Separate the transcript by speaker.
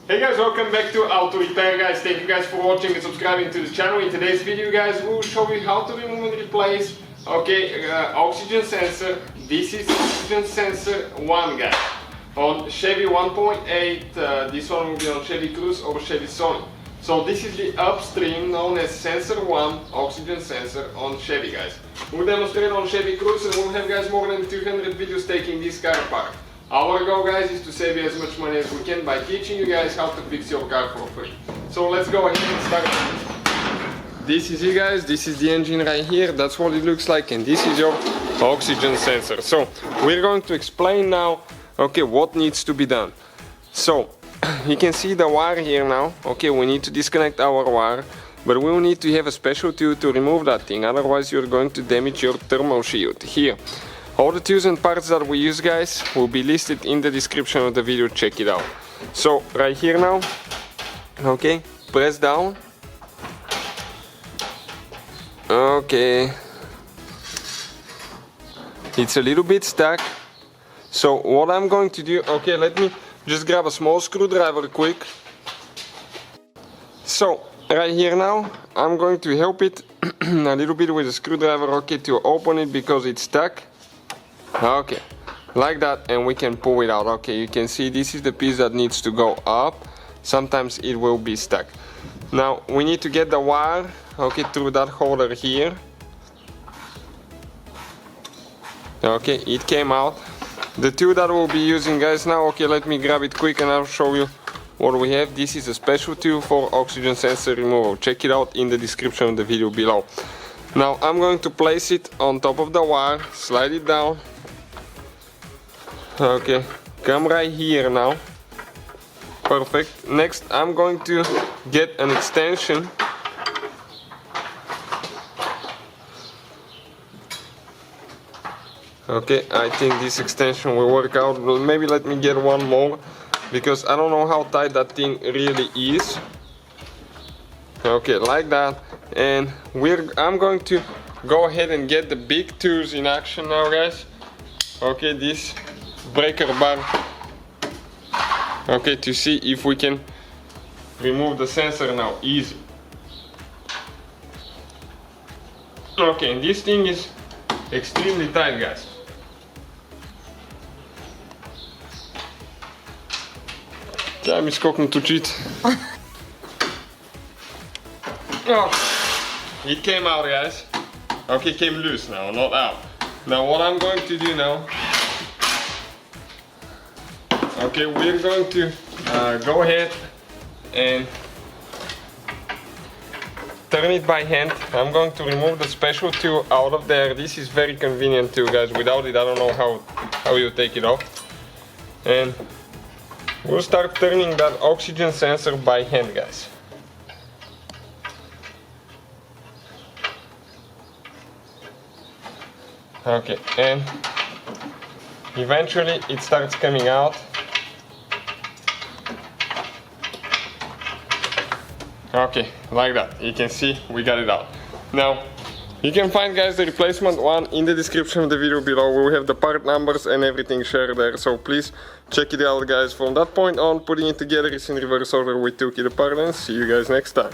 Speaker 1: Hey guys, welcome back to Auto Repair guys. Thank you guys for watching and subscribing to the channel. In today's video guys, we will show you how to remove and replace oxygen sensor. This is oxygen sensor 1 guys. On Chevy 1.8, this one will be on Chevy Cruze or Chevy Sonic. So this is the Upstream known as sensor 1 oxygen sensor on Chevy guys. We'll demonstrate on Chevy Cruze and we'll have guys more than 200 videos taking this car apart. Our goal guys is to save you as much money as we can by teaching you guys how to fix your car for free. So let's go ahead and start. This is it guys, this is the engine right here, that's what it looks like, and this is your oxygen sensor. So we're going to explain now what needs to be done. So you can see the wire here now. We need to disconnect our wire, but we will need to have a special tool to remove that thing, otherwise you're going to damage your thermal shield here. All the tools and parts that we use guys will be listed in the description of the video, check it out. So right here now, press down. It's a little bit stuck. So what I'm going to do, let me just grab a small screwdriver quick. So right here now, I'm going to help it a little bit with a screwdriver, to open it because it's stuck. Like that, and we can pull it out. You can see this is the piece that needs to go up. Sometimes it will be stuck. Now we need to get the wire through that holder here. It came out. The tool that we'll be using guys now, let me grab it quick and I'll show you what we have. This is a special tool for oxygen sensor removal. Check it out in the description of the video below. Now I'm going to place it on top of the wire, slide it down. Come right here now. Perfect. Next I'm going to get an extension. I think this extension will work out. Well, maybe let me get one more, because I don't know how tight that thing really is. Like that. And I'm going to go ahead and get the big tools in action now guys. This breaker bar, to see if we can remove the sensor now, easy. And this thing is extremely tight guys. Time is cooking to cheat. It came out guys. It came loose now, not out. Now what I'm going to do now, we're going to go ahead and turn it by hand. I'm going to remove the special tool out of there. This is very convenient too guys. Without it I don't know how you take it off. And we'll start turning that oxygen sensor by hand guys. And eventually it starts coming out. Like that. You can see we got it out. Now you can find guys the replacement one in the description of the video below. We'll have the part numbers and everything shared there, so please check it out guys. From that point on, putting it together is in reverse order. We took it apart, and see you guys next time.